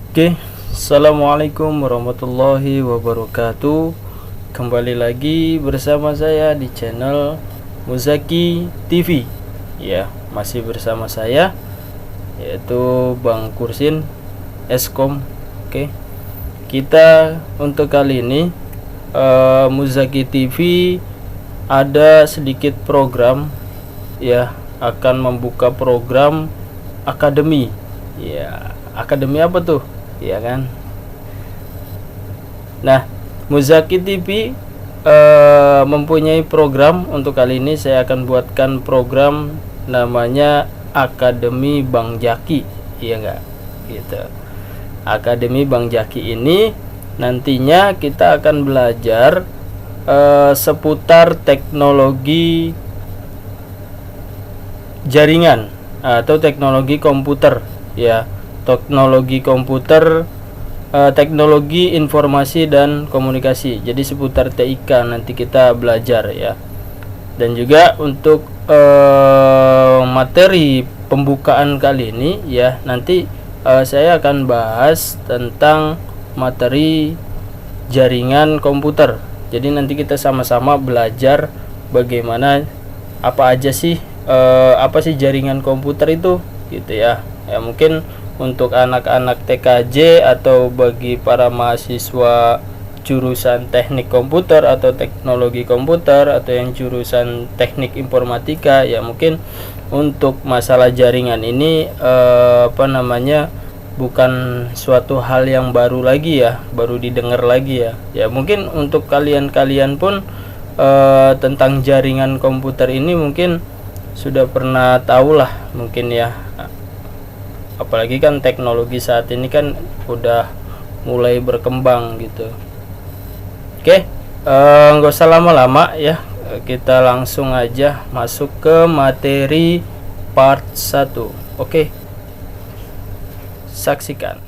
Oke, assalamualaikum warahmatullahi wabarakatuh. Kembali lagi bersama saya di channel Muzaki TV. Ya, masih bersama saya yaitu Bang Kursin Eskom. Oke, kita untuk kali ini Muzaki TV ada sedikit program, ya, akan membuka program akademi. Ya, akademi apa tuh? Ya kan. Nah, Muzaki TV mempunyai program. Untuk kali ini saya akan buatkan program namanya Akademi Bang Jaki, iya enggak? Gitu. Akademi Bang Jaki ini nantinya kita akan belajar seputar teknologi jaringan atau teknologi komputer, ya. Teknologi komputer, teknologi informasi dan komunikasi. Jadi seputar TIK nanti kita belajar, ya. Dan juga untuk materi pembukaan kali ini, ya, nanti saya akan bahas tentang materi jaringan komputer. Jadi nanti kita sama-sama belajar bagaimana apa sih jaringan komputer itu, gitu ya. Ya, mungkin untuk anak-anak TKJ atau bagi para mahasiswa jurusan teknik komputer atau teknologi komputer atau yang jurusan teknik informatika, ya mungkin untuk masalah jaringan ini bukan suatu hal yang baru lagi, ya, baru didengar lagi, ya. Ya mungkin untuk kalian-kalian pun tentang jaringan komputer ini mungkin sudah pernah tahu lah mungkin, ya. Apalagi kan teknologi saat ini kan udah mulai berkembang gitu. Oke, nggak usah lama-lama, ya, kita langsung aja masuk ke materi part 1. Oke, saksikan.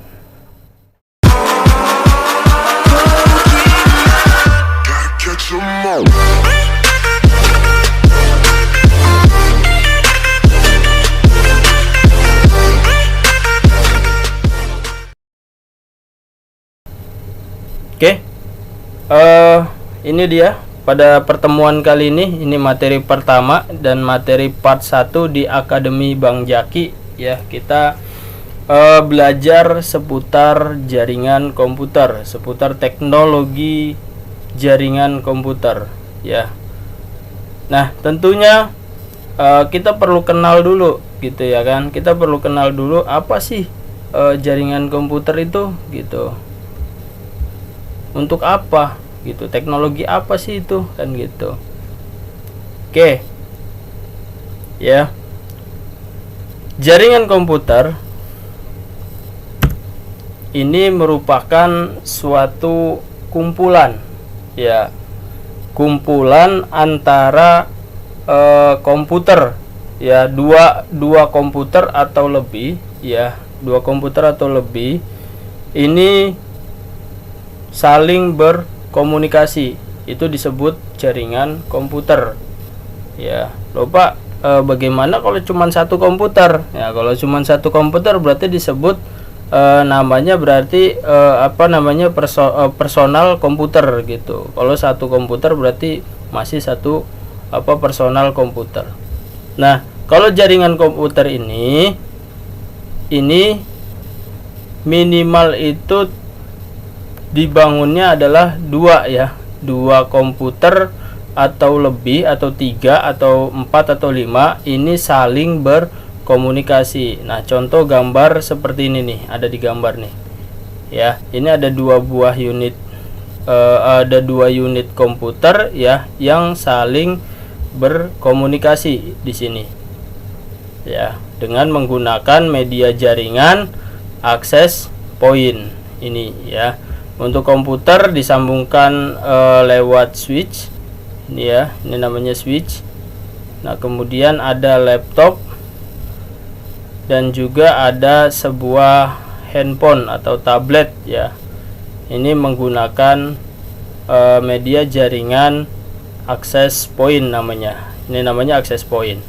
Oke, ini dia pada pertemuan kali ini materi pertama dan materi part 1 di Akademi Bang Jaki, ya. Kita belajar seputar jaringan komputer, seputar teknologi jaringan komputer, ya. Nah, tentunya kita perlu kenal dulu, gitu ya kan. Kita perlu kenal dulu apa sih jaringan komputer itu, gitu. Untuk apa, gitu, teknologi apa sih itu, kan gitu. Oke, ya, jaringan komputer ini merupakan suatu kumpulan, ya, kumpulan antara komputer, ya, dua komputer atau lebih, ya, dua komputer atau lebih ini saling berkomunikasi. Itu disebut jaringan komputer, ya. Lupa bagaimana kalau cuma satu komputer, ya. Kalau cuma satu komputer berarti disebut namanya berarti personal komputer, gitu. Kalau satu komputer berarti masih satu personal komputer. Nah, kalau jaringan komputer ini minimal itu dibangunnya adalah dua, ya, dua komputer atau lebih atau tiga atau empat atau lima ini saling berkomunikasi. Nah, contoh gambar seperti ini nih, ada di gambar nih, ya. Ini ada dua unit komputer, ya, yang saling berkomunikasi di sini, ya, dengan menggunakan media jaringan access point ini, ya. Untuk komputer disambungkan lewat switch, ini, ya, ini namanya switch. Nah, kemudian ada laptop dan juga ada sebuah handphone atau tablet, ya. Ini menggunakan media jaringan access point namanya. Ini namanya access point,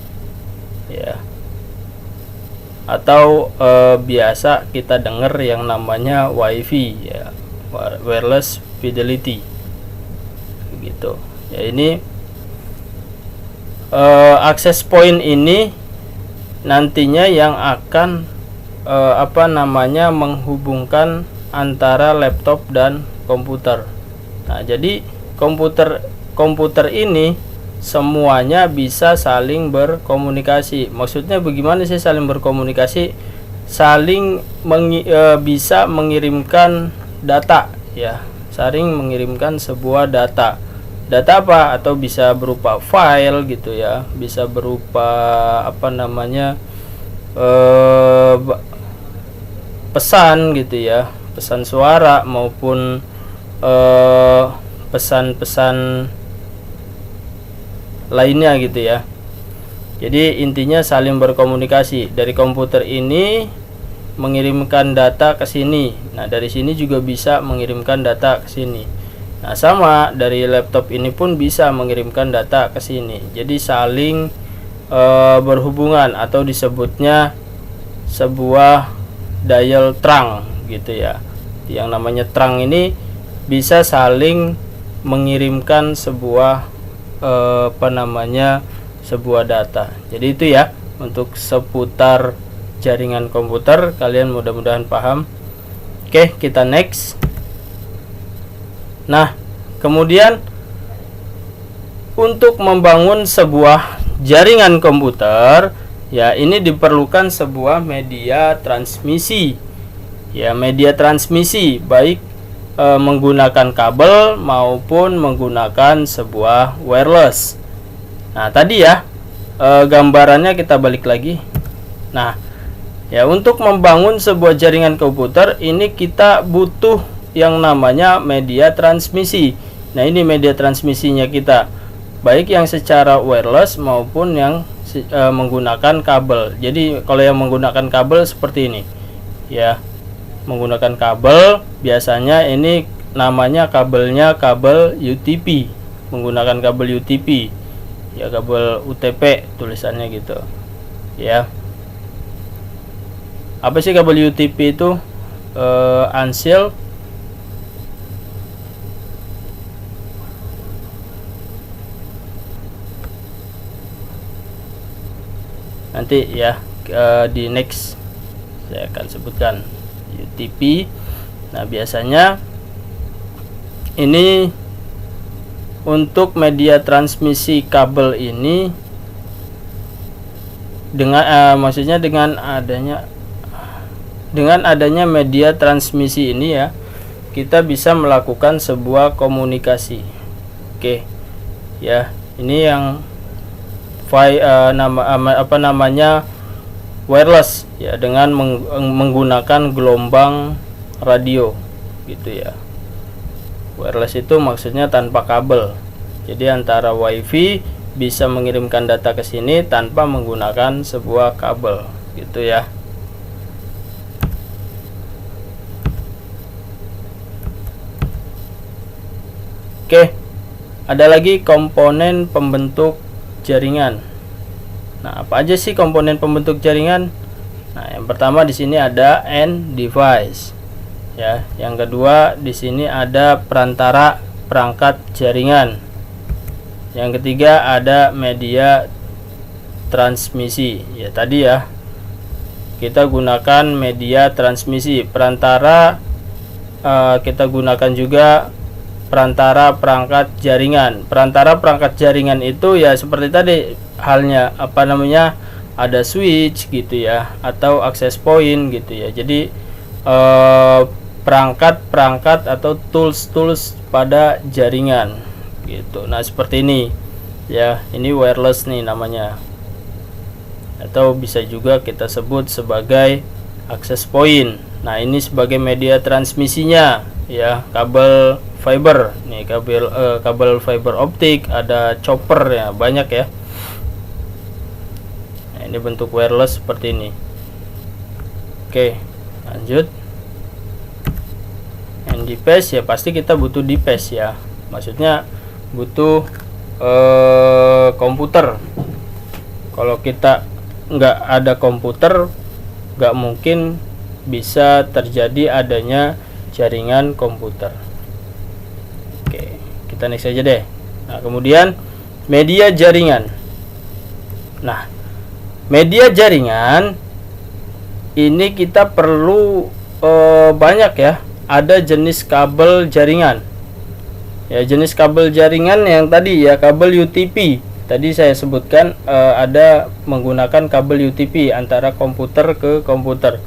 ya. atau biasa kita dengar yang namanya WiFi ya, wireless fidelity gitu ya. Ini access point ini nantinya yang akan menghubungkan antara laptop dan komputer. Nah, jadi komputer ini semuanya bisa saling berkomunikasi. Maksudnya bagaimana sih saling berkomunikasi? Saling bisa mengirimkan data ya, saling mengirimkan sebuah data. Data apa? Atau bisa berupa file gitu ya, bisa berupa pesan gitu ya, pesan suara maupun pesan-pesan lainnya gitu ya. Jadi intinya saling berkomunikasi. Dari komputer ini mengirimkan data ke sini. Nah, dari sini juga bisa mengirimkan data ke sini. Nah, sama dari laptop ini pun bisa mengirimkan data ke sini. Jadi saling berhubungan, atau disebutnya sebuah dial trunk gitu ya. Yang namanya trunk ini bisa saling mengirimkan sebuah sebuah data. Jadi itu ya untuk seputar jaringan komputer, kalian mudah-mudahan paham. Oke, kita next. Nah, kemudian untuk membangun sebuah jaringan komputer ya, ini diperlukan sebuah media transmisi ya, media transmisi baik menggunakan kabel maupun menggunakan sebuah wireless. Nah, tadi ya gambarannya kita balik lagi. Nah, ya untuk membangun sebuah jaringan komputer ini kita butuh yang namanya media transmisi. Nah, ini media transmisinya kita, baik yang secara wireless maupun yang menggunakan kabel. Jadi kalau yang menggunakan kabel seperti ini ya, menggunakan kabel biasanya ini namanya kabelnya kabel UTP, menggunakan kabel UTP ya, kabel UTP tulisannya gitu ya. Apa sih kabel UTP itu? Unsealed nanti ya, di next saya akan sebutkan UTP. Nah, biasanya ini untuk media transmisi kabel ini dengan maksudnya dengan adanya media transmisi ini ya, kita bisa melakukan sebuah komunikasi. Oke ya, ini yang wireless ya, dengan menggunakan gelombang radio gitu ya. Wireless itu maksudnya tanpa kabel. Jadi antara WiFi bisa mengirimkan data ke sini tanpa menggunakan sebuah kabel gitu ya. Oke, ada lagi komponen pembentuk jaringan. Nah, apa aja sih komponen pembentuk jaringan? Nah, yang pertama di sini ada end device. Ya, yang kedua di sini ada perantara perangkat jaringan. Yang ketiga ada media transmisi. Ya, tadi ya, kita gunakan media transmisi. Perantara kita gunakan juga perantara perangkat jaringan. Perantara perangkat jaringan itu ya seperti tadi halnya, ada switch gitu ya, atau access point gitu ya. Jadi perangkat-perangkat atau tools pada jaringan gitu. Nah, seperti ini ya, ini wireless nih namanya, atau bisa juga kita sebut sebagai access point. Nah, ini sebagai media transmisinya ya, kabel fiber nih, kabel fiber optik, ada chopper ya, banyak ya. Nah, ini bentuk wireless seperti ini. Oke, lanjut. And device ya, pasti kita butuh device ya, maksudnya butuh komputer. Kalau kita nggak ada komputer nggak mungkin bisa terjadi adanya jaringan komputer. Oke, kita next aja deh. Nah, kemudian media jaringan. Nah, media jaringan ini kita perlu banyak ya. Ada jenis kabel jaringan. Ya, jenis kabel jaringan yang tadi ya, kabel UTP. Tadi saya sebutkan ada menggunakan kabel UTP antara komputer ke komputer.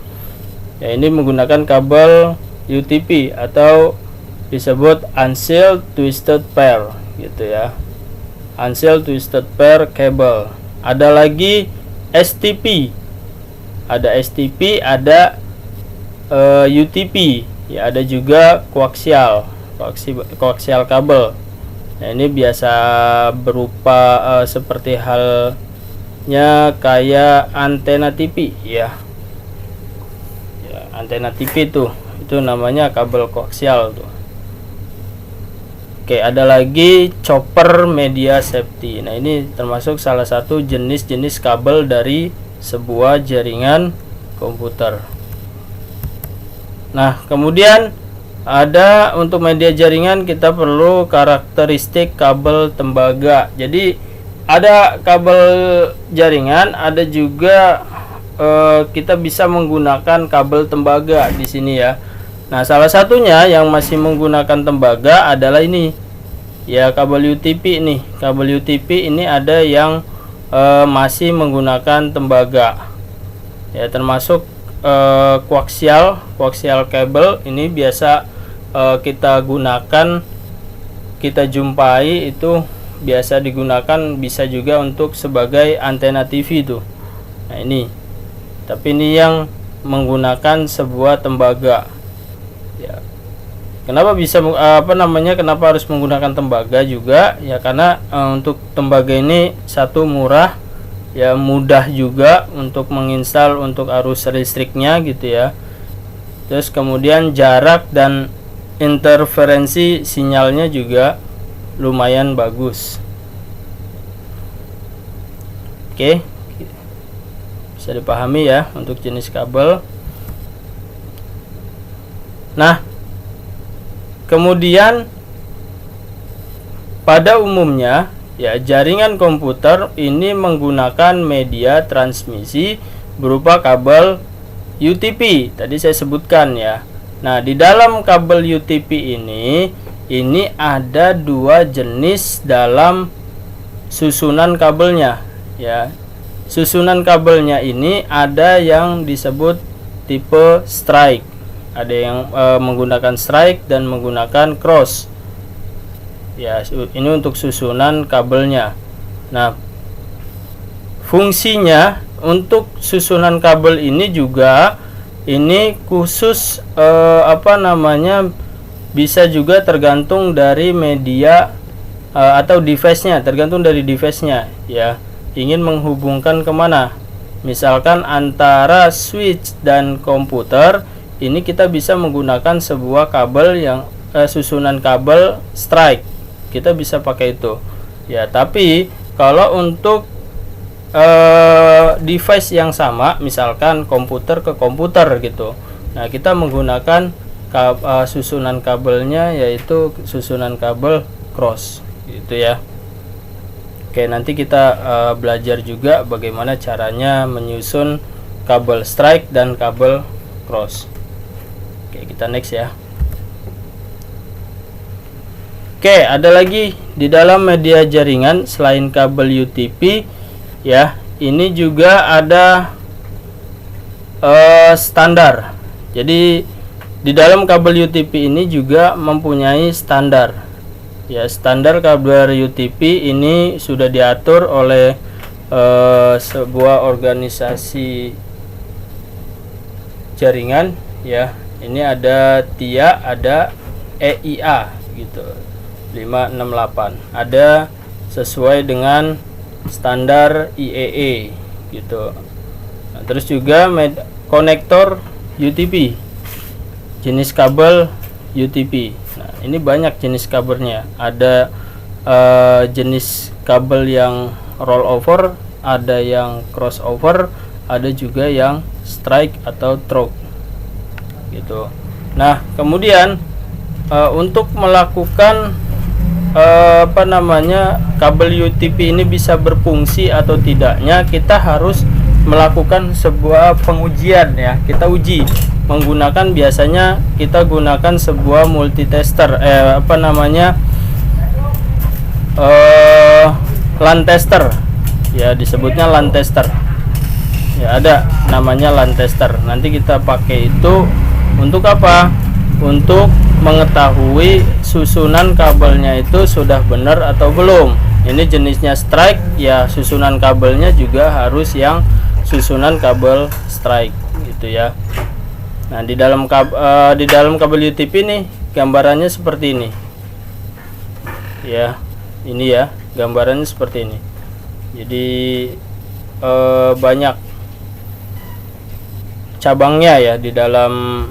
Ya, ini menggunakan kabel UTP atau disebut unsealed twisted pair gitu ya. Unsealed twisted pair cable. Ada lagi STP. Ada STP, ada UTP. Ya, ada juga koaksial kabel. Nah, ini biasa berupa seperti halnya kayak antena TV ya. Ya, antena TV itu namanya kabel koaksial tuh. Oke, ada lagi chopper media safety. Nah, ini termasuk salah satu jenis-jenis kabel dari sebuah jaringan komputer. Nah, kemudian ada untuk media jaringan kita perlu karakteristik kabel tembaga. Jadi ada kabel jaringan, ada juga kita bisa menggunakan kabel tembaga di sini ya. Nah, salah satunya yang masih menggunakan tembaga adalah ini. Ya, kabel UTP nih. Kabel UTP ini ada yang masih menggunakan tembaga. Ya, termasuk koaksial kabel ini biasa kita gunakan, kita jumpai itu biasa digunakan, bisa juga untuk sebagai antena TV itu. Nah, ini. Tapi ini yang menggunakan sebuah tembaga. Ya. Kenapa bisa kenapa harus menggunakan tembaga juga? Ya karena untuk tembaga ini satu murah, ya mudah juga untuk menginstal untuk arus listriknya gitu ya. Terus kemudian jarak dan interferensi sinyalnya juga lumayan bagus. Oke, bisa dipahami ya untuk jenis kabel. Nah, kemudian pada umumnya ya jaringan komputer ini menggunakan media transmisi berupa kabel UTP. Tadi saya sebutkan ya. Nah, di dalam kabel UTP ini ada dua jenis dalam susunan kabelnya ya. Susunan kabelnya ini ada yang disebut tipe strike. Ada yang menggunakan strike dan menggunakan cross. Ya, ini untuk susunan kabelnya. Nah, fungsinya untuk susunan kabel ini juga ini khusus bisa juga tergantung dari media atau device-nya, tergantung dari device-nya ya. Ingin menghubungkan kemana? Misalkan antara switch dan komputer, ini kita bisa menggunakan sebuah kabel yang susunan kabel strike. Kita bisa pakai itu. Ya, tapi kalau untuk device yang sama, misalkan komputer ke komputer gitu. Nah, kita menggunakan susunan kabelnya yaitu susunan kabel cross gitu ya. Oke, nanti kita belajar juga bagaimana caranya menyusun kabel strike dan kabel cross. Oke, kita next ya. Oke, ada lagi di dalam media jaringan selain kabel UTP ya, ini juga ada standar. Jadi di dalam kabel UTP ini juga mempunyai standar. Ya, standar kabel UTP ini sudah diatur oleh sebuah organisasi jaringan ya. Ini ada TIA, ada EIA gitu. 568. Ada sesuai dengan standar IEE gitu. Nah, terus juga konektor UTP, jenis kabel UTP. Nah, ini banyak jenis kabelnya. Ada jenis kabel yang roll over, ada yang crossover, ada juga yang strike atau through gitu. Nah, kemudian untuk melakukan kabel UTP ini bisa berfungsi atau tidaknya, kita harus melakukan sebuah pengujian ya. Kita uji menggunakan, biasanya kita gunakan sebuah multitester, LAN tester ya, disebutnya LAN tester ya, ada namanya LAN tester. Nanti kita pakai itu untuk apa? Untuk mengetahui susunan kabelnya itu sudah benar atau belum. Ini jenisnya strike ya, susunan kabelnya juga harus yang susunan kabel strike gitu ya. Nah, di dalam kabel UTP nih gambarannya seperti ini ya. Ini ya gambarannya seperti ini. Jadi banyak cabangnya ya di dalam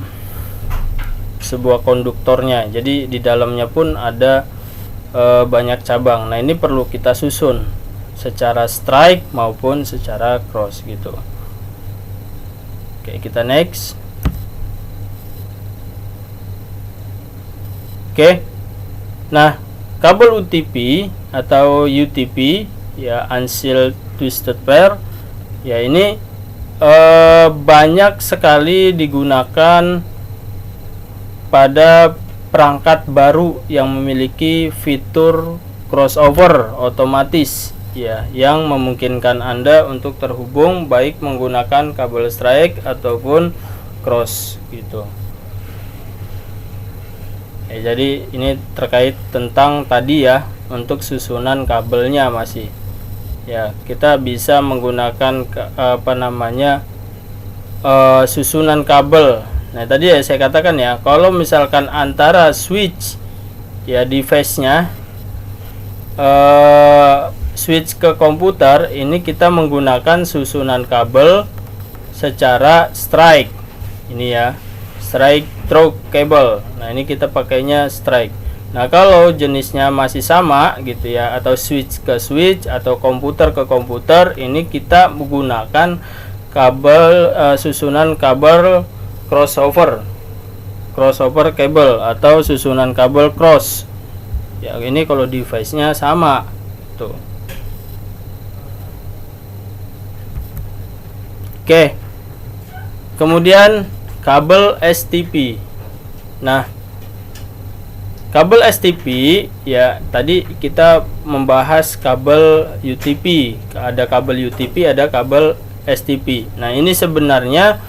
sebuah konduktornya. Jadi di dalamnya pun ada banyak cabang. Nah, ini perlu kita susun secara strike maupun secara cross gitu. Oke, kita next. Oke. Nah, kabel UTP atau UTP ya, unsealed twisted pair ya, ini banyak sekali digunakan pada perangkat baru yang memiliki fitur crossover otomatis ya, yang memungkinkan Anda untuk terhubung baik menggunakan kabel strike ataupun cross gitu. Ya, jadi ini terkait tentang tadi ya, untuk susunan kabelnya masih ya, kita bisa menggunakan susunan kabel. Nah, tadi ya saya katakan ya, kalau misalkan antara switch ya, device-nya switch ke komputer, ini kita menggunakan susunan kabel secara strike. Ini ya, strike through cable. Nah, ini kita pakainya strike. Nah, kalau jenisnya masih sama gitu ya, atau switch ke switch atau komputer ke komputer, ini kita menggunakan kabel susunan kabel crossover cable atau susunan kabel cross ya. Ini kalau device-nya sama tuh. Oke, kemudian kabel STP. Nah, kabel STP ya, tadi kita membahas kabel UTP, ada kabel UTP, ada kabel STP. Nah, ini sebenarnya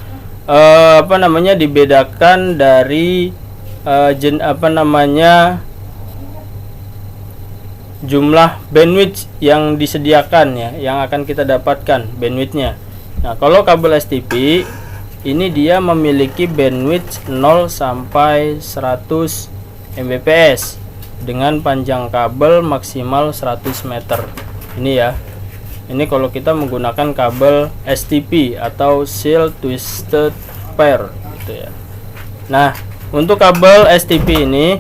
dibedakan dari jumlah bandwidth yang disediakan ya, yang akan kita dapatkan bandwidthnya. Nah, kalau kabel STP ini dia memiliki bandwidth 0 sampai 100 Mbps dengan panjang kabel maksimal 100 meter. Ini ya. Ini kalau kita menggunakan kabel STP atau Sealed Twisted Pair gitu ya. Nah, untuk kabel STP ini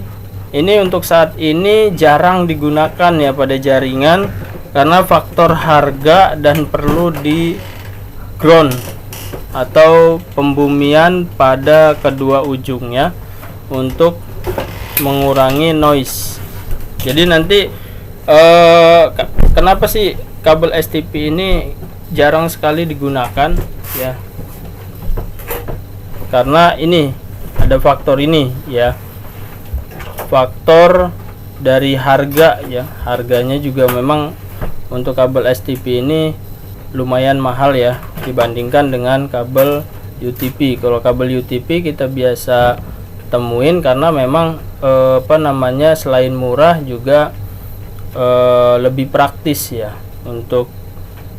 untuk saat ini jarang digunakan ya pada jaringan karena faktor harga dan perlu di ground atau pembumian pada kedua ujungnya untuk mengurangi noise. Jadi nanti kenapa sih kabel STP ini jarang sekali digunakan ya, karena ini ada faktor ini ya, faktor dari harga ya. Harganya juga memang untuk kabel STP ini lumayan mahal ya dibandingkan dengan kabel UTP. Kalau kabel UTP kita biasa temuin karena memang selain murah juga lebih praktis ya, untuk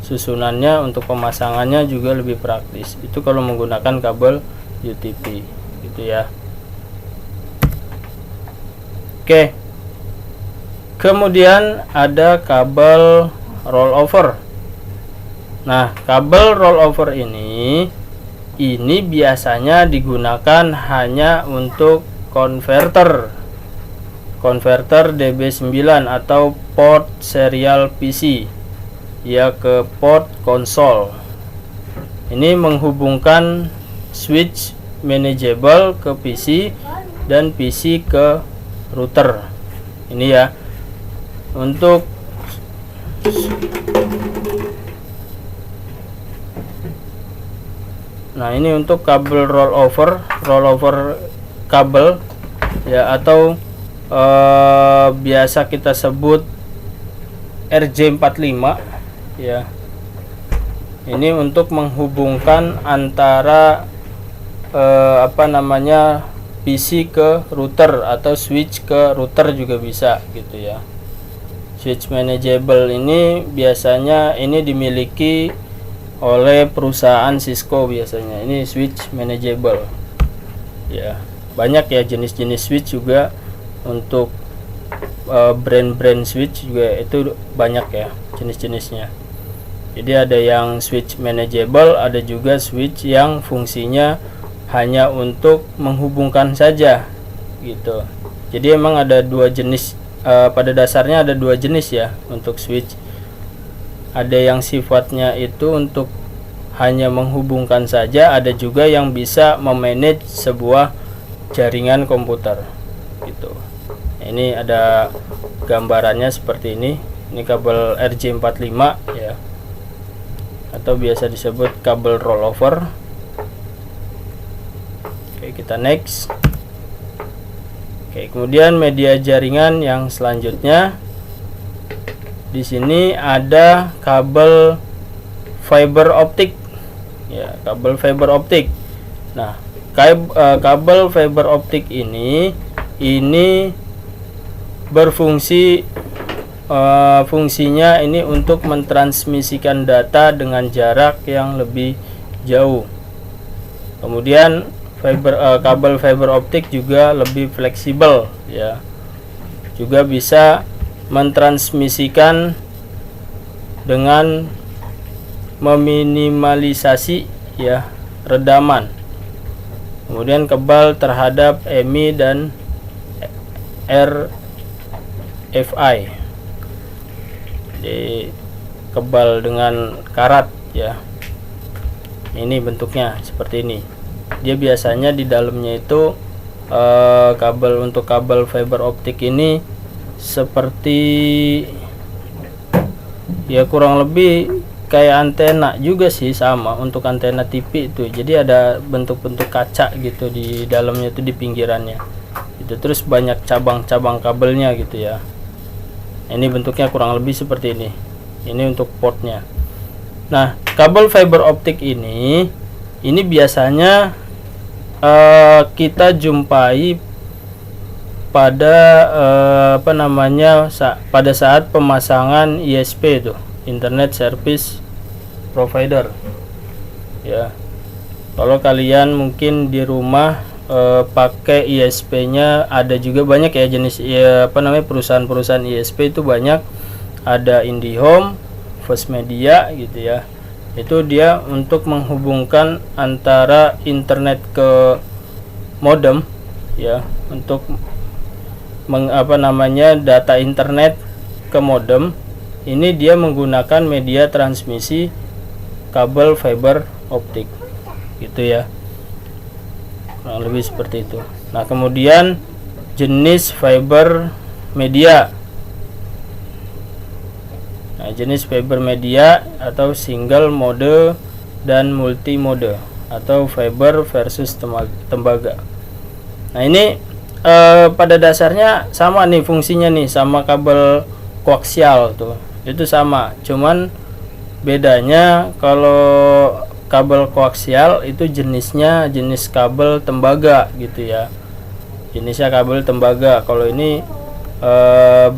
susunannya, untuk pemasangannya juga lebih praktis. Itu kalau menggunakan kabel UTP gitu ya. Oke. Kemudian ada kabel rollover. Nah, kabel rollover ini biasanya digunakan hanya untuk konverter DB9 atau port serial PC ya, ke port konsol Ini menghubungkan switch manageable ke PC dan PC ke router. Ini ya. Untuk ini untuk kabel rollover kabel ya, atau biasa kita sebut RJ45 ya. Ini untuk menghubungkan antara PC ke router atau switch ke router juga bisa gitu ya. Switch manageable ini biasanya ini dimiliki oleh perusahaan Cisco biasanya. Ini switch manageable ya. Banyak ya jenis-jenis switch juga, untuk brand-brand switch juga itu banyak ya jenis-jenisnya. Jadi ada yang switch manageable, ada juga switch yang fungsinya hanya untuk menghubungkan saja gitu. Jadi emang ada dua jenis, pada dasarnya ada dua jenis ya untuk switch. Ada yang sifatnya itu untuk hanya menghubungkan saja, ada juga yang bisa memanage sebuah jaringan komputer gitu. Ini ada gambarannya seperti ini. Ini kabel RJ45 ya, atau biasa disebut kabel rollover. Oke, kita next. Oke, kemudian media jaringan yang selanjutnya, di sini ada kabel fiber optik ya, kabel fiber optik. Nah, kabel fiber optik ini berfungsi, fungsinya ini untuk mentransmisikan data dengan jarak yang lebih jauh. Kemudian kabel fiber optik juga lebih fleksibel ya, juga bisa mentransmisikan dengan meminimalisasi ya redaman. Kemudian kebal terhadap EMI dan RFI. Jadi kebal dengan karat ya. Ini bentuknya seperti ini. Dia biasanya di dalamnya itu untuk kabel fiber optik ini seperti ya kurang lebih kayak antena juga sih, sama untuk antena TV itu. Jadi ada bentuk-bentuk kaca gitu di dalamnya itu, di pinggirannya itu, terus banyak cabang-cabang kabelnya gitu ya. Ini bentuknya kurang lebih seperti ini. Ini untuk portnya. Nah, kabel fiber optik ini biasanya kita jumpai pada pada saat pemasangan ISP itu, Internet Service Provider ya. Kalau kalian mungkin di rumah pakai ISP-nya, ada juga banyak ya jenis perusahaan-perusahaan ISP itu banyak. Ada IndiHome, First Media gitu ya. Itu dia untuk menghubungkan antara internet ke modem ya, untuk data internet ke modem. Ini dia menggunakan media transmisi kabel fiber optik gitu ya, kurang lebih seperti itu. Nah, kemudian jenis fiber media. Nah, jenis fiber media atau single mode dan multi mode, atau fiber versus tembaga. Nah, ini pada dasarnya sama nih fungsinya nih, sama kabel koaksial tuh. Itu sama, cuman bedanya kalau kabel koaksial itu jenisnya jenis kabel tembaga gitu ya. Jenisnya kabel tembaga. Kalau ini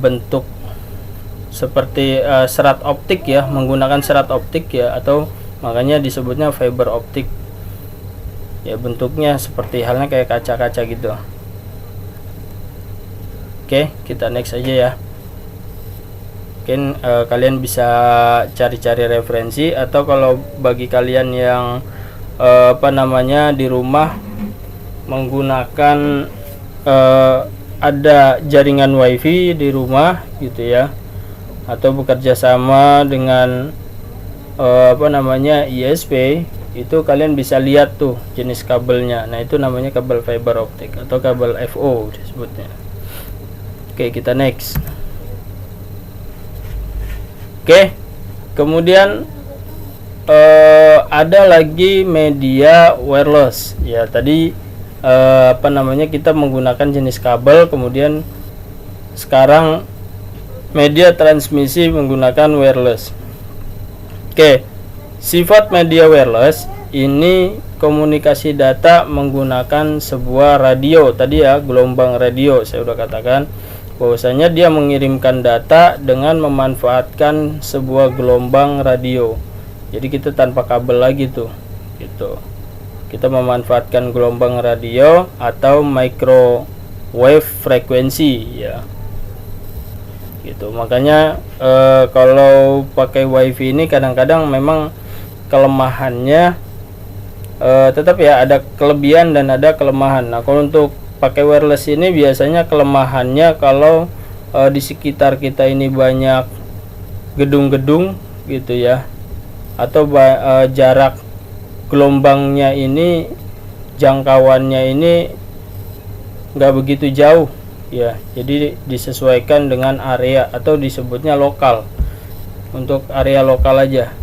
bentuk seperti serat optik ya, menggunakan serat optik ya, atau makanya disebutnya fiber optik. Ya, bentuknya seperti halnya kayak kaca-kaca gitu. Oke, kita next aja ya. Mungkin kalian bisa cari-cari referensi, atau kalau bagi kalian yang di rumah menggunakan ada jaringan wifi di rumah gitu ya, atau bekerja sama dengan ISP itu kalian bisa lihat tuh jenis kabelnya. Nah, itu namanya kabel fiber optik atau kabel FO disebutnya. Oke, kita next. Oke, kemudian ada lagi media wireless ya. Tadi kita menggunakan jenis kabel, kemudian sekarang media transmisi menggunakan wireless. Oke, sifat media wireless ini komunikasi data menggunakan sebuah radio. Tadi ya, gelombang radio saya udah katakan bahwasanya dia mengirimkan data dengan memanfaatkan sebuah gelombang radio. Jadi kita tanpa kabel lagi tuh gitu. Kita memanfaatkan gelombang radio atau microwave frekuensi ya. Gitu. Makanya kalau pakai wifi ini kadang-kadang memang kelemahannya tetap ya ada kelebihan dan ada kelemahan. Nah, kalau untuk pakai wireless ini biasanya kelemahannya kalau di sekitar kita ini banyak gedung-gedung gitu ya, atau jarak gelombangnya ini, jangkauannya ini nggak begitu jauh ya, jadi disesuaikan dengan area atau disebutnya lokal. Untuk area lokal aja.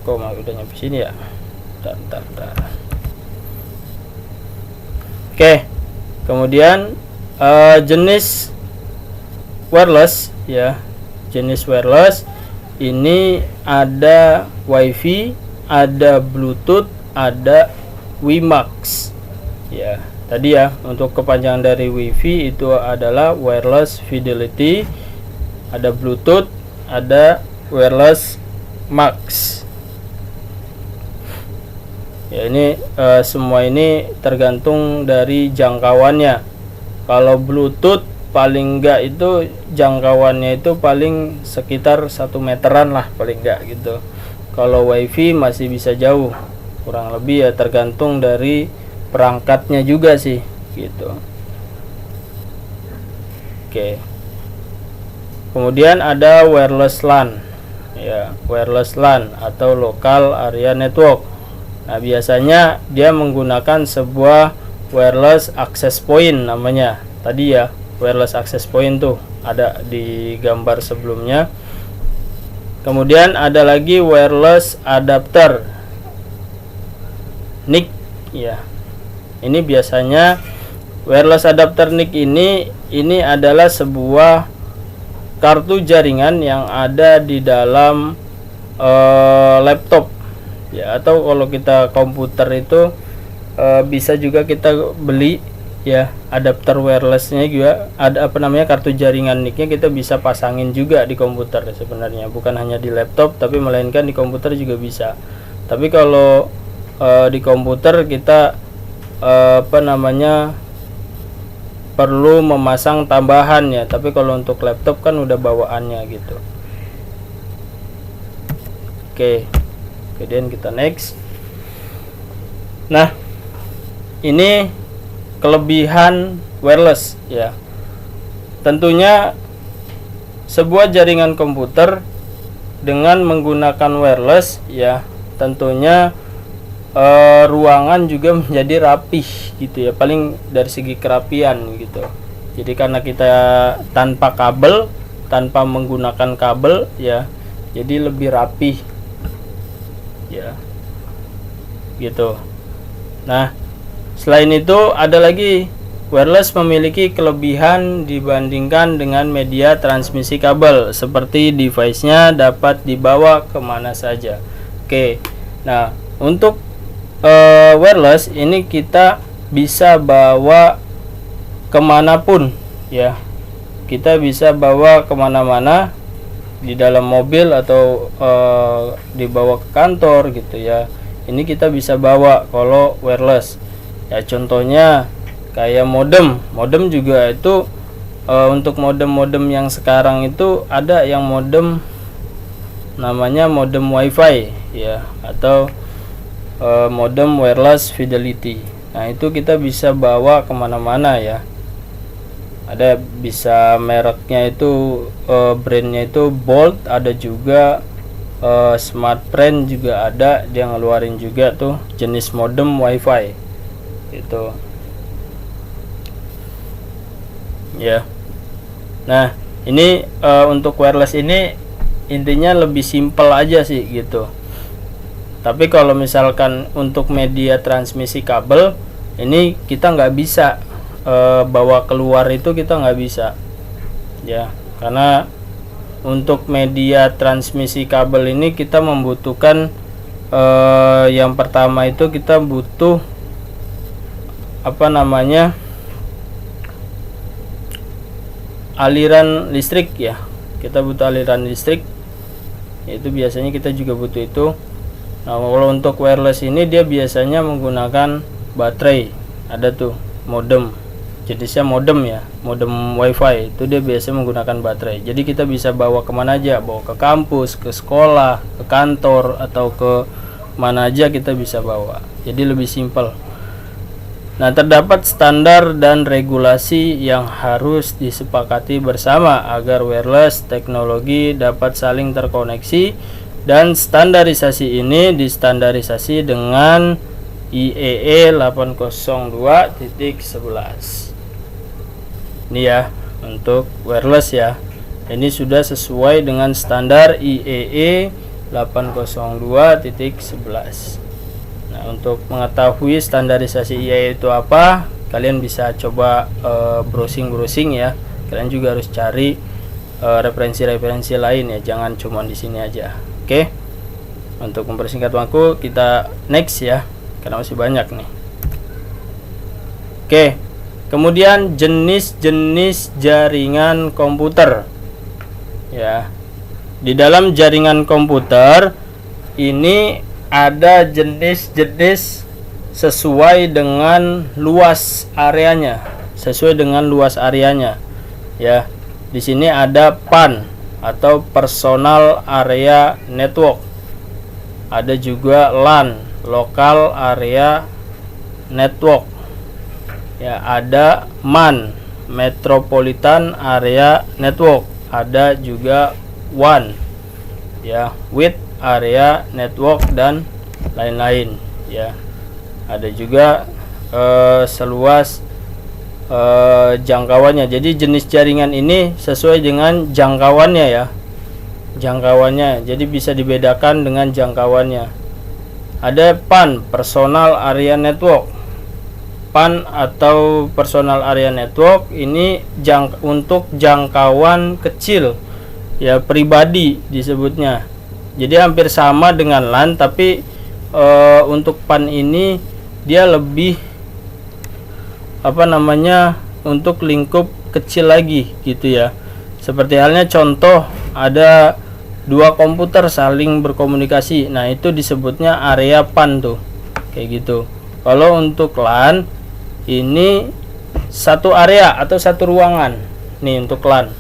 Kok udah nyampe sini ya? Bentar. Oke, kemudian jenis wireless ya, jenis wireless ini ada WiFi, ada Bluetooth, ada WiMAX ya. Tadi ya, untuk kepanjangan dari WiFi itu adalah wireless fidelity, ada Bluetooth, ada wireless MAX. Ya, ini semua ini tergantung dari jangkauannya. Kalau Bluetooth paling enggak itu jangkauannya itu paling sekitar 1 meteran lah paling enggak gitu. Kalau WiFi masih bisa jauh, kurang lebih ya tergantung dari perangkatnya juga sih gitu. Oke. Kemudian ada wireless LAN ya, wireless LAN atau local area network. Nah, biasanya dia menggunakan sebuah wireless access point namanya. Tadi ya, wireless access point tuh ada di gambar sebelumnya. Kemudian ada lagi wireless adapter NIC ya. Ini biasanya wireless adapter NIC ini adalah sebuah kartu jaringan yang ada di dalam laptop ya, atau kalau kita komputer itu bisa juga kita beli ya adapter wirelessnya juga, ada kartu jaringan NIC-nya kita bisa pasangin juga di komputer sebenarnya, bukan hanya di laptop tapi melainkan di komputer juga bisa. Tapi kalau di komputer kita perlu memasang tambahan ya, tapi kalau untuk laptop kan udah bawaannya gitu. Oke. Kemudian kita next. Nah, ini kelebihan wireless ya. Tentunya sebuah jaringan komputer dengan menggunakan wireless ya, tentunya ruangan juga menjadi rapih gitu ya, paling dari segi kerapian gitu. Jadi karena kita tanpa kabel, tanpa menggunakan kabel ya, jadi lebih rapih ya gitu. Nah, selain itu ada lagi wireless memiliki kelebihan dibandingkan dengan media transmisi kabel, seperti device-nya dapat dibawa kemana saja. Oke, nah untuk wireless ini kita bisa bawa kemanapun ya, kita bisa bawa kemana-mana di dalam mobil atau dibawa ke kantor gitu ya. Ini kita bisa bawa kalau wireless ya. Contohnya kayak modem juga itu untuk modem yang sekarang itu ada yang modem namanya modem WiFi ya, atau modem wireless fidelity. Nah, itu kita bisa bawa kemana-mana ya. Ada bisa mereknya itu brandnya itu Bolt, ada juga Smartfren juga ada, dia ngeluarin juga tuh jenis modem WiFi itu ya. Nah ini untuk wireless ini intinya lebih simpel aja sih gitu. Tapi kalau misalkan untuk media transmisi kabel ini kita nggak bisa bawa keluar, itu kita nggak bisa ya, karena untuk media transmisi kabel ini kita membutuhkan yang pertama itu kita butuh aliran listrik ya. Kita butuh aliran listrik, itu biasanya kita juga butuh itu. Nah kalau untuk wireless ini dia biasanya menggunakan baterai. Ada tuh modem, jenisnya modem ya, modem WiFi, itu dia biasanya menggunakan baterai. Jadi kita bisa bawa kemana aja, bawa ke kampus, ke sekolah, ke kantor, atau ke mana aja kita bisa bawa. Jadi lebih simpel. Nah terdapat standar dan regulasi yang harus disepakati bersama agar wireless teknologi dapat saling terkoneksi, dan standarisasi ini distandarisasi dengan IEE 802.11. Ini ya untuk wireless ya, ini sudah sesuai dengan standar IEE 802.11. Nah untuk mengetahui standarisasi IEE itu apa, kalian bisa coba browsing ya. Kalian juga harus cari referensi-referensi lain ya, jangan cuma di sini aja. Oke, untuk mempersingkat waktu kita next ya, karena masih banyak nih. Oke, kemudian jenis-jenis jaringan komputer ya. Di dalam jaringan komputer ini ada jenis-jenis sesuai dengan luas areanya, ya. Di sini ada PAN atau Personal Area Network. Ada juga LAN, Local Area Network. Ya, ada MAN, Metropolitan Area Network. Ada juga WAN, ya, Width Area Network dan lain-lain ya. Ada juga seluas jangkauannya. Jadi jenis jaringan ini sesuai dengan jangkauannya ya, jadi bisa dibedakan dengan jangkauannya. Ada PAN, Personal Area Network. PAN atau Personal Area Network ini untuk jangkauan kecil ya, pribadi disebutnya. Jadi hampir sama dengan LAN, tapi untuk PAN ini dia lebih untuk lingkup kecil lagi gitu ya. Seperti halnya contoh ada dua komputer saling berkomunikasi, nah itu disebutnya area PAN tuh, kayak gitu. Kalau untuk LAN ini satu area atau satu ruangan nih, untuk LAN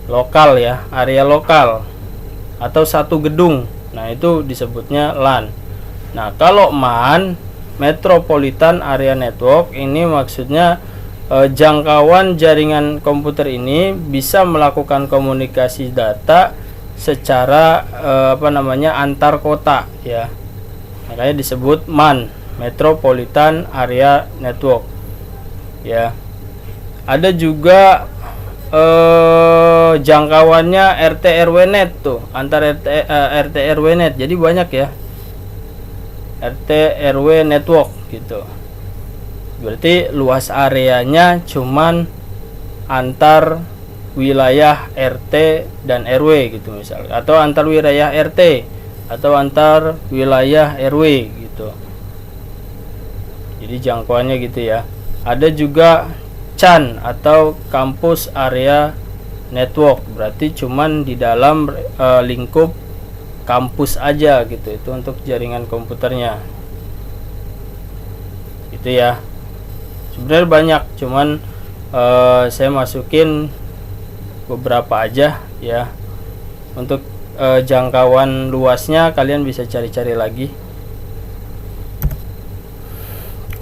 lokal ya, area lokal, atau satu gedung, nah itu disebutnya LAN. Nah kalau MAN, Metropolitan Area Network, ini maksudnya jangkauan jaringan komputer ini bisa melakukan komunikasi data secara antar kota ya, makanya disebut MAN, Metropolitan Area Network ya. Ada juga jangkauannya RT RW net tuh, antar RT RW net, jadi banyak ya, RT RW network gitu. Berarti luas areanya cuman antar wilayah RT dan RW gitu misalnya, atau antar wilayah RT atau antar wilayah RW gitu. Jadi jangkauannya gitu ya. Ada juga CAN atau Campus Area Network, berarti cuman di dalam lingkup kampus aja gitu, itu untuk jaringan komputernya gitu ya. Sebenarnya banyak, cuman saya masukin beberapa aja ya. Untuk jangkauan luasnya kalian bisa cari-cari lagi.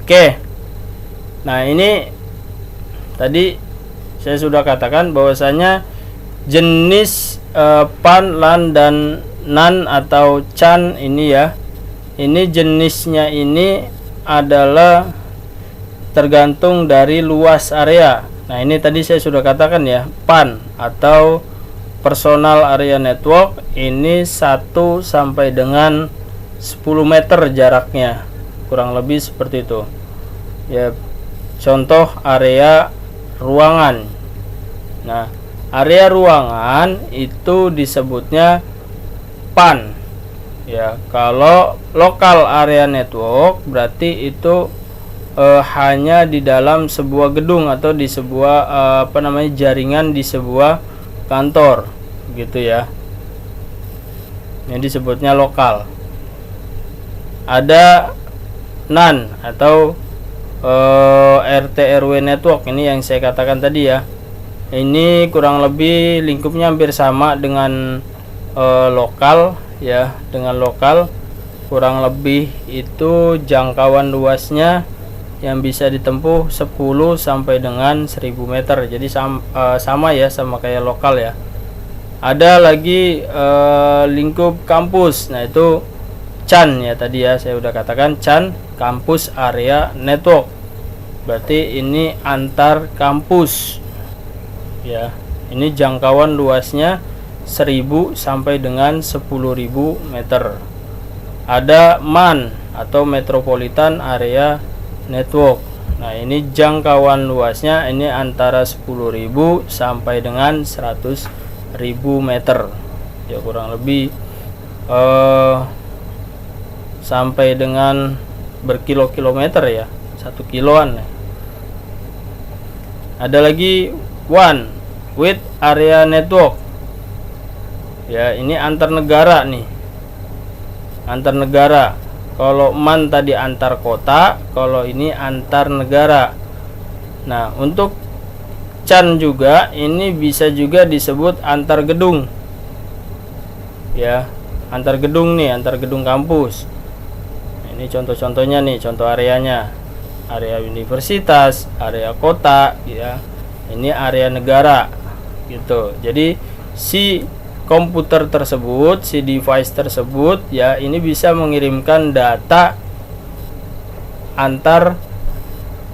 Oke, nah ini tadi saya sudah katakan bahwasanya jenis PAN, LAN, dan NAN atau CAN ini ya, ini jenisnya ini adalah tergantung dari luas area. Nah, ini tadi saya sudah katakan ya, PAN atau Personal Area Network ini 1 sampai dengan 10 meter jaraknya, kurang lebih seperti itu ya. Contoh area ruangan. Nah, area ruangan itu disebutnya PAN ya. Kalau Local Area Network berarti itu hanya di dalam sebuah gedung atau di sebuah jaringan di sebuah kantor gitu ya. Ini disebutnya lokal. Ada NAN atau RT RW network, ini yang saya katakan tadi ya. Ini kurang lebih lingkupnya hampir sama dengan lokal ya, dengan lokal. Kurang lebih itu jangkauan luasnya yang bisa ditempuh 10 sampai dengan 1000 meter. Jadi sama ya, sama kayak lokal ya. Ada lagi lingkup kampus. Nah, itu CAN ya, tadi ya saya udah katakan CAN, Campus Area Network. Berarti ini antar kampus ya. Ini jangkauan luasnya 1000 sampai dengan 10.000 meter. Ada MAN atau Metropolitan Area Network. Nah, ini jangkauan luasnya ini antara 10.000 sampai dengan 100.000 meter ya, kurang lebih sampai dengan berkilo-kilometer ya, 1 kiloan. Ada lagi WAN, Wide Area Network ya, ini antar negara nih, antar negara. Kalau MAN tadi antar kota, kalau ini antar negara. Nah, untuk CAN juga ini bisa juga disebut antar gedung ya, antar gedung nih, antar gedung kampus. Ini contoh-contohnya nih, contoh areanya, area universitas, area kota ya, ini area negara gitu. Jadi si komputer tersebut, si device tersebut ya, ini bisa mengirimkan data antar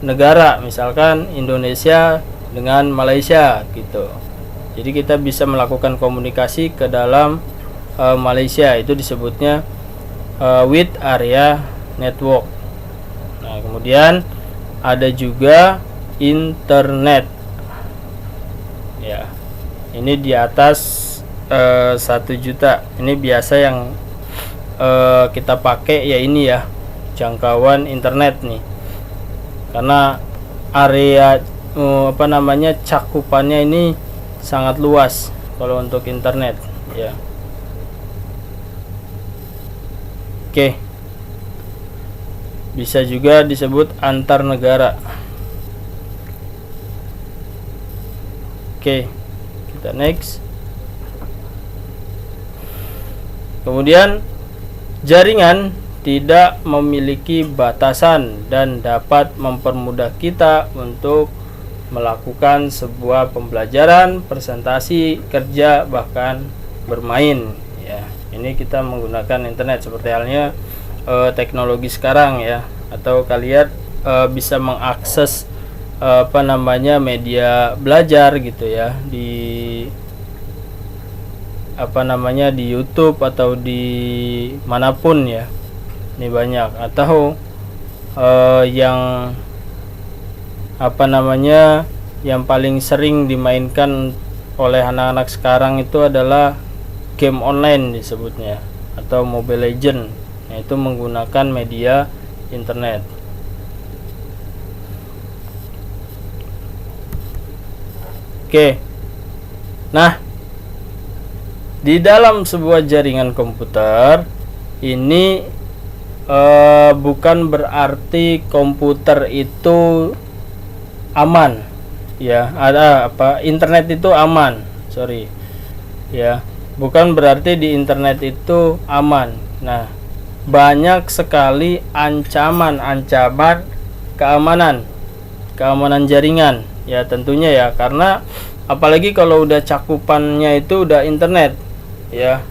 negara, misalkan Indonesia dengan Malaysia gitu. Jadi kita bisa melakukan komunikasi ke dalam Malaysia, itu disebutnya Wide Area Network. Nah, kemudian ada juga internet ya, ini di atas 1 juta. Ini biasa yang kita pakai ya, ini ya, jangkauan internet nih, karena area cakupannya ini sangat luas kalau untuk internet ya. Oke, bisa juga disebut antar negara. Oke, kita next. Kemudian jaringan tidak memiliki batasan dan dapat mempermudah kita untuk melakukan sebuah pembelajaran, presentasi, kerja, bahkan bermain ya. Ini kita menggunakan internet seperti halnya teknologi sekarang ya, atau kalian bisa mengakses media belajar gitu ya, di di YouTube atau di manapun ya. Ini banyak. Atau yang yang paling sering dimainkan oleh anak-anak sekarang itu adalah game online disebutnya, atau Mobile Legend. Nah, itu menggunakan media internet. Oke. Nah, di dalam sebuah jaringan komputer ini bukan berarti komputer itu aman ya, internet itu aman, ya, bukan berarti di internet itu aman. Nah, banyak sekali ancaman keamanan jaringan ya, tentunya ya, karena apalagi kalau udah cakupannya itu udah internet ya.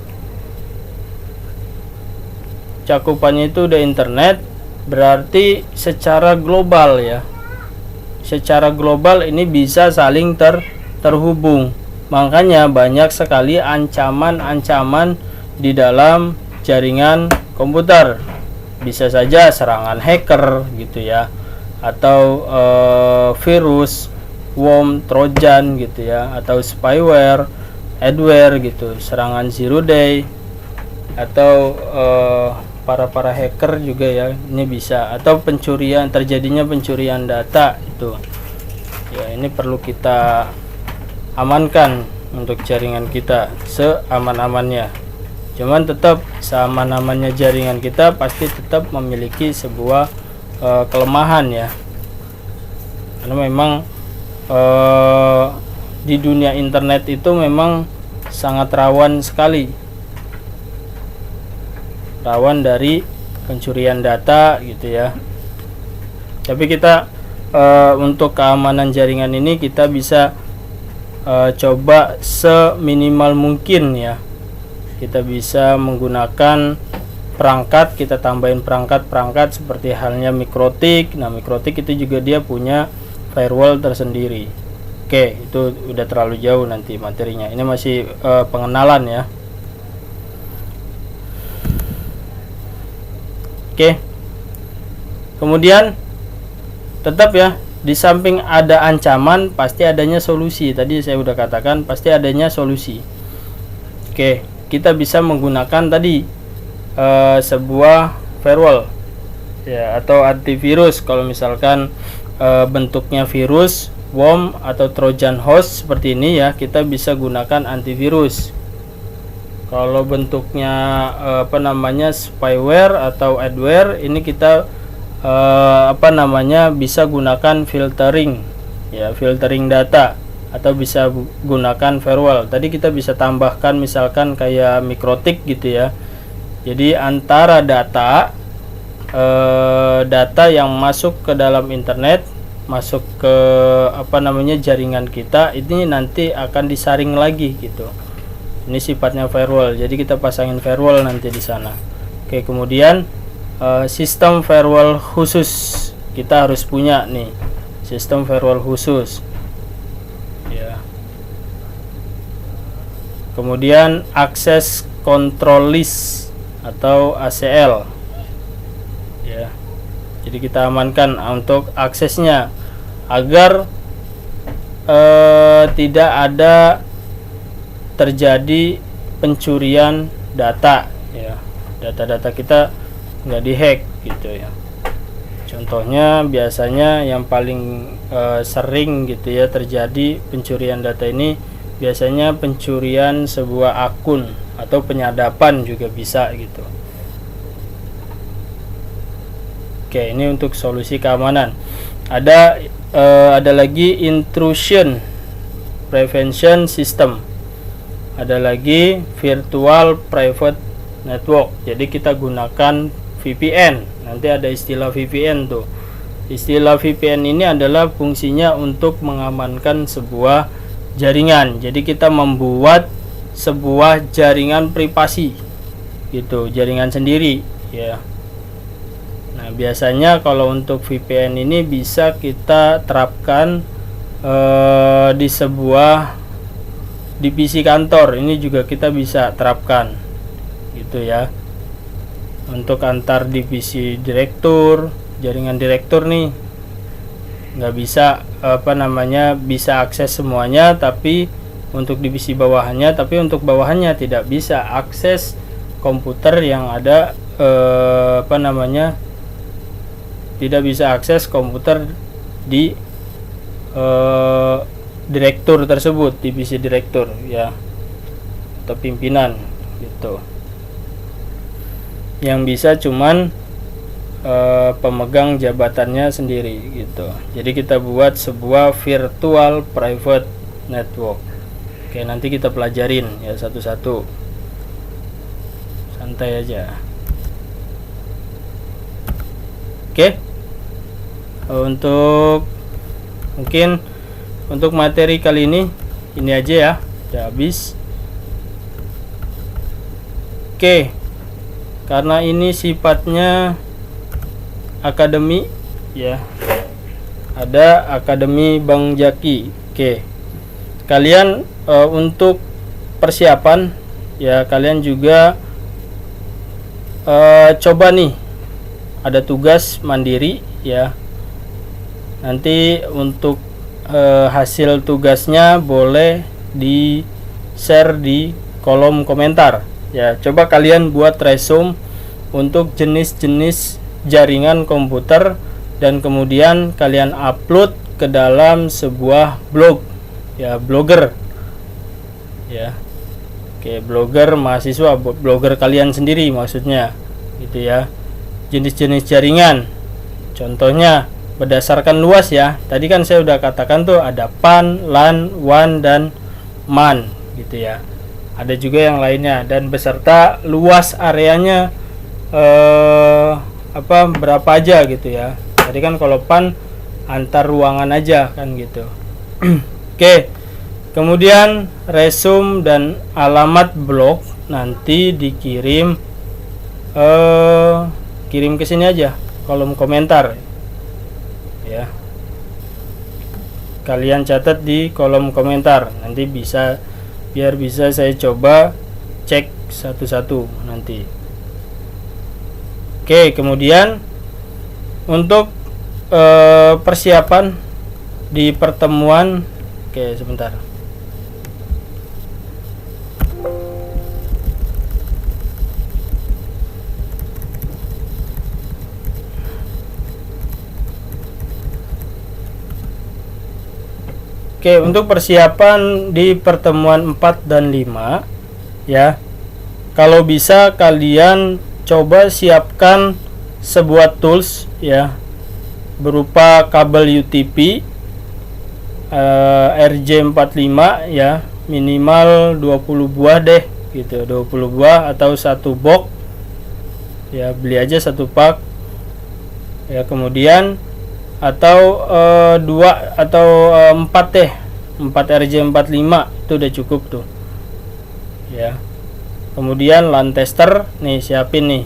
cakupannya itu udah internet, berarti secara global ya. Secara global ini bisa saling terhubung. Makanya banyak sekali ancaman-ancaman di dalam jaringan komputer. Bisa saja serangan hacker gitu ya, atau virus, worm, trojan gitu ya, atau spyware, adware gitu, serangan zero day, atau para hacker juga ya, ini bisa, atau terjadinya pencurian data itu ya. Ini perlu kita amankan untuk jaringan kita seaman-amannya. Cuman tetap seaman-amannya jaringan kita pasti tetap memiliki sebuah kelemahan ya, karena memang di dunia internet itu memang sangat rawan sekali, rawan dari pencurian data gitu ya. Tapi kita untuk keamanan jaringan ini kita bisa coba seminimal mungkin ya. Kita bisa menggunakan perangkat, kita tambahin perangkat seperti halnya Mikrotik. Nah, Mikrotik itu juga dia punya firewall tersendiri. Oke, itu udah terlalu jauh nanti materinya. Ini masih pengenalan ya. Oke. Kemudian tetap ya, di samping ada ancaman pasti adanya solusi. Tadi saya udah katakan pasti adanya solusi. Oke, kita bisa menggunakan tadi sebuah firewall ya, atau antivirus. Kalau misalkan bentuknya virus, worm atau trojan horse seperti ini ya, kita bisa gunakan antivirus. Kalau bentuknya spyware atau adware, ini kita bisa gunakan filtering ya, filtering data, atau bisa gunakan firewall. Tadi kita bisa tambahkan misalkan kayak Mikrotik gitu ya. Jadi antara data yang masuk ke dalam internet, masuk ke jaringan kita, ini nanti akan disaring lagi gitu. Ini sifatnya firewall, jadi kita pasangin firewall nanti di sana. Oke, kemudian sistem firewall khusus kita harus punya nih, sistem firewall khusus ya. Kemudian access control list atau ACL ya. Jadi kita amankan untuk aksesnya agar tidak ada terjadi pencurian data ya, data-data kita nggak dihack gitu ya. Contohnya biasanya yang paling sering gitu ya terjadi pencurian data ini, biasanya pencurian sebuah akun atau penyadapan juga bisa gitu. Oke, ini untuk solusi keamanan. Ada lagi intrusion prevention system. Ada lagi virtual private network. Jadi kita gunakan VPN. Nanti ada istilah VPN tuh. Istilah VPN ini adalah fungsinya untuk mengamankan sebuah jaringan. Jadi kita membuat sebuah jaringan privasi gitu, jaringan sendiri ya. Nah, biasanya kalau untuk VPN ini bisa kita terapkan di sebuah divisi kantor. Ini juga kita bisa terapkan gitu ya, untuk antar divisi direktur, jaringan direktur nih nggak bisa bisa akses semuanya, tapi untuk divisi bawahannya, tapi untuk bawahannya tidak bisa akses komputer yang ada tidak bisa akses komputer di direktur tersebut, divisi direktur ya, atau pimpinan gitu. Yang bisa cuman pemegang jabatannya sendiri gitu. Jadi kita buat sebuah virtual private network. Oke, nanti kita pelajarin ya satu-satu, santai aja. Oke, mungkin untuk materi kali ini aja ya, udah habis. Oke, karena ini sifatnya akademi ya, ada Akademi Bang Jaki. Oke, kalian untuk persiapan ya, kalian juga coba nih, ada tugas mandiri ya. Nanti untuk hasil tugasnya boleh di share di kolom komentar ya. Coba kalian buat resume untuk jenis-jenis jaringan komputer dan kemudian kalian upload ke dalam sebuah blog ya, blogger ya. Oke, blogger mahasiswa, blogger kalian sendiri maksudnya gitu ya. Jenis-jenis jaringan contohnya berdasarkan luas ya. Tadi kan saya udah katakan tuh ada PAN, LAN, WAN dan MAN gitu ya. Ada juga yang lainnya dan beserta luas areanya berapa aja gitu ya. Tadi kan kalau PAN antar ruangan aja kan gitu. Oke. Kemudian resume dan alamat blog nanti dikirim kirim ke sini aja, kolom komentar ya. Kalian catat di kolom komentar, nanti biar bisa saya coba cek satu-satu nanti. Oke, kemudian untuk persiapan di pertemuan, oke sebentar. Oke, untuk persiapan di pertemuan 4 dan 5 ya. Kalau bisa kalian coba siapkan sebuah tools ya, berupa kabel UTP RJ45 ya, minimal 20 buah deh gitu, 20 buah atau satu box ya, beli aja satu pak ya. Kemudian atau 2 atau 4 deh, 4 RJ45 itu udah cukup tuh ya. Kemudian LAN tester nih, siapin nih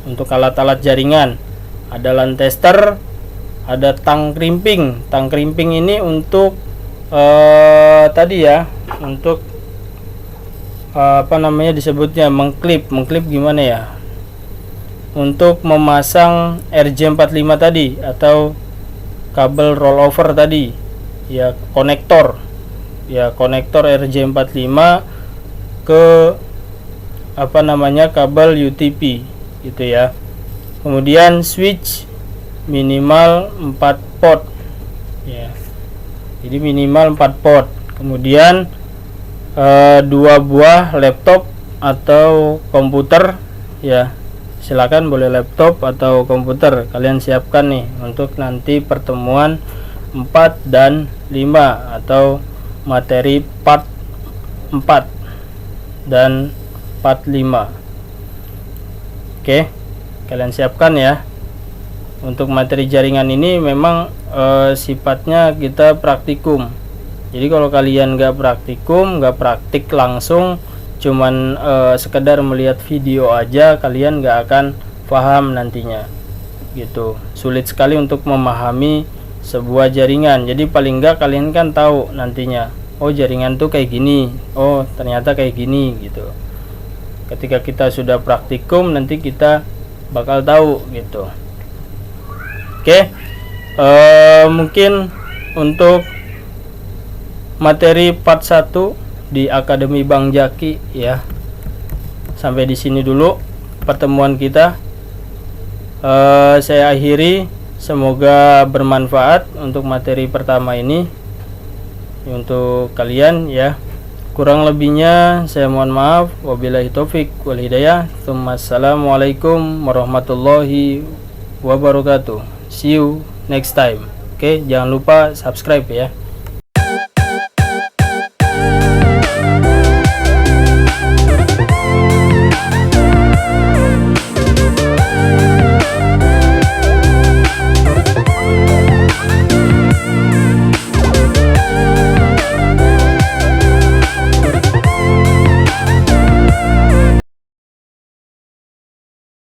untuk alat-alat jaringan. Ada LAN tester, ada tang crimping. Tang crimping ini untuk tadi ya, untuk disebutnya mengklip gimana ya, untuk memasang RJ45 tadi atau kabel rollover tadi ya, konektor ya, konektor RJ45 ke kabel UTP gitu ya. Kemudian switch minimal 4 port ya, jadi minimal 4 port. Kemudian 2 buah laptop atau komputer ya, silakan boleh laptop atau komputer kalian siapkan nih untuk nanti pertemuan 4 dan 5 atau materi part 4 dan part 5. Oke, kalian siapkan ya. Untuk materi jaringan ini memang sifatnya kita praktikum. Jadi kalau kalian nggak praktikum, nggak praktik langsung, cuman sekedar melihat video aja, kalian nggak akan paham nantinya gitu. Sulit sekali untuk memahami sebuah jaringan. Jadi paling nggak kalian kan tahu nantinya, oh jaringan tuh kayak gini, oh ternyata kayak gini gitu. Ketika kita sudah praktikum, nanti kita bakal tahu gitu. Oke, mungkin untuk materi part 1 di Akademi Bang Jaki ya, sampai di sini dulu pertemuan kita. Saya akhiri, semoga bermanfaat untuk materi pertama ini untuk kalian ya. Kurang lebihnya saya mohon maaf. Wabillahi taufik wal hidayah. Assalamualaikum warahmatullahi wabarakatuh. See you next time. Oke, jangan lupa subscribe ya.